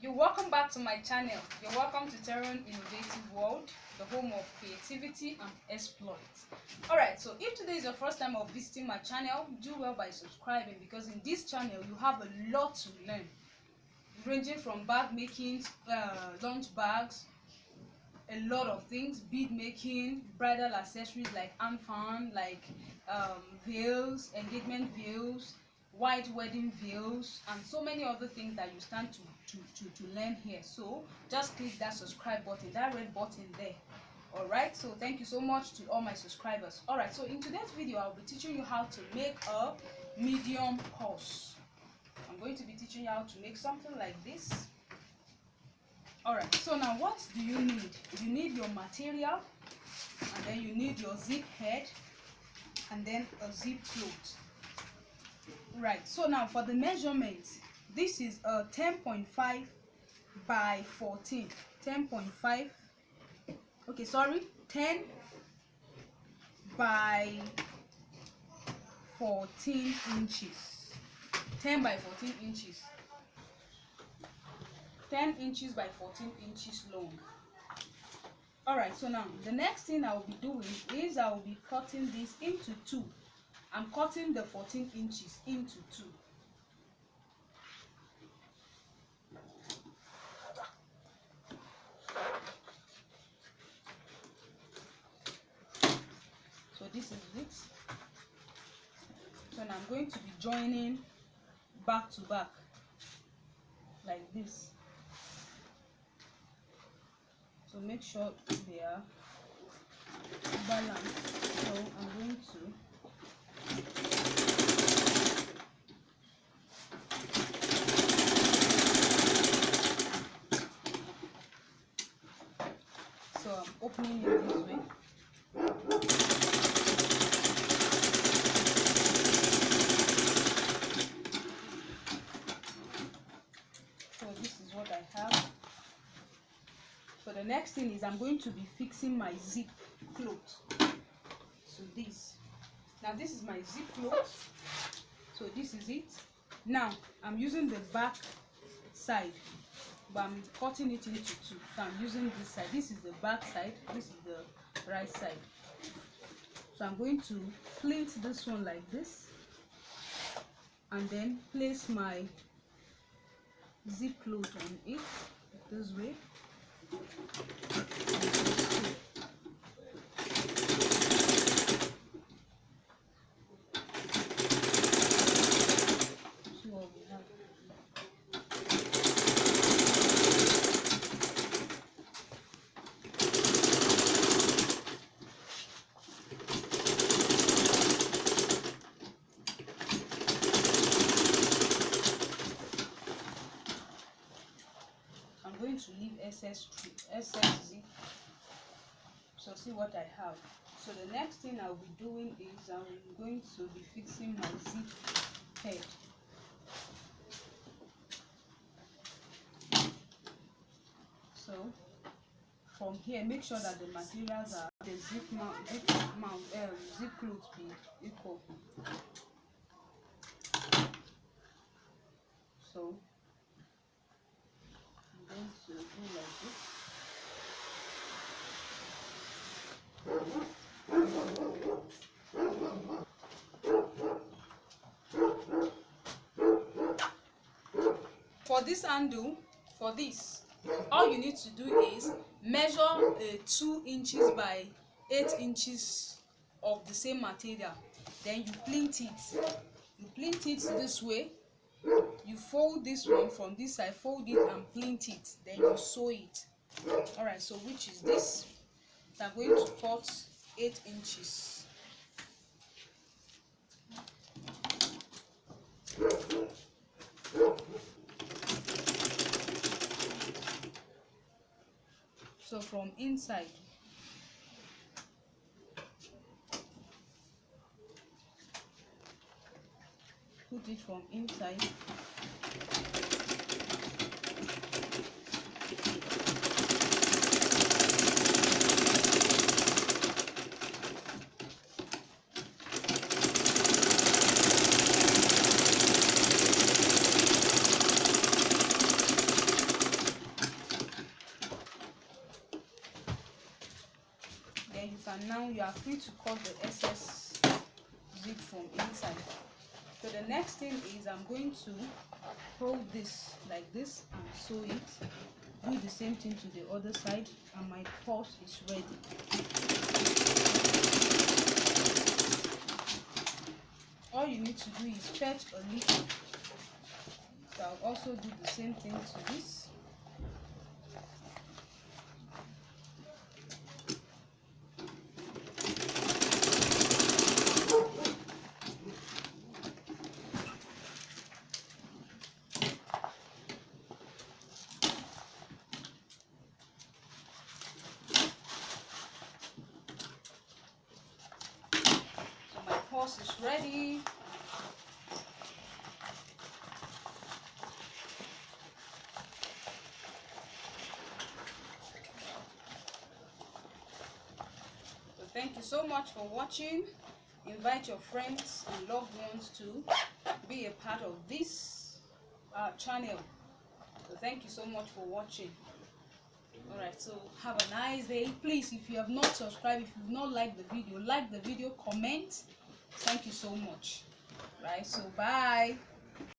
You're welcome back to my channel. You're welcome to Terron Innovative World, the home of creativity and exploit. Alright, so if today is your first time of visiting my channel, do well by subscribing, because in this channel you have a lot to learn, ranging from bag making, lunch bags, a lot of things, bead making, bridal accessories like armband, like veils, engagement veils, white wedding veils, and so many other things that you stand to learn here. So just click that subscribe button, that red button there. Alright, so thank you so much to all my subscribers. Alright, so in today's video I'll be teaching you how to make a medium purse. I'm going to be teaching you how to make something like this. Alright, so now what do you need? You need your material, and then you need your zip head, and then a zip cloth. Right, so now for the measurement, this is a 10.5 by 14. 10.5, okay, sorry, 10 by 14 inches. 10 by 14 inches. 10 inches by 14 inches long. Alright, so now the next thing I will be doing is I will be cutting this into two. I'm cutting the 14 inches into two. So this is it. So now I'm going to be joining back to back like this. So make sure they are balanced. So I'm going to I'm opening it this way. So this is what I have. So the next thing is I'm going to be fixing my zip cloth. So this. Now this is my zip cloth. So this is it. Now I'm using the back side, but I'm cutting it into two. So I'm using this side. This is the back side. This is the right side. So I'm going to plait this one like this, and then place my zip cloth on it this way. To leave excess zip. So see what I have. So the next thing I'll be doing is I'm going to be fixing my zip head. So from here, make sure that the materials are the zip cloth be equal. So going to do like this. For this handle, for this, all you need to do is measure 2 inches by 8 inches of the same material. Then you plait it. You plait it this way. You fold this one from this side, fold it and plait it, then you sew it. Alright, so which is this? So I'm going to cut 8 inches. So from inside, put it from inside. you are free to cut the excess zip from inside. So the next thing is I'm going to hold this like this and sew it. Do the same thing to the other side, and my purse is ready. All you need to do is fetch a little. So I'll also do the same thing to this. Purse is ready. So thank you so much for watching. Invite your friends and loved ones to be a part of this channel. So thank you so much for watching. Alright, so have a nice day. Please, if you have not subscribed, if you've not liked the video, like the video, comment. Thank you so much. Right, so bye.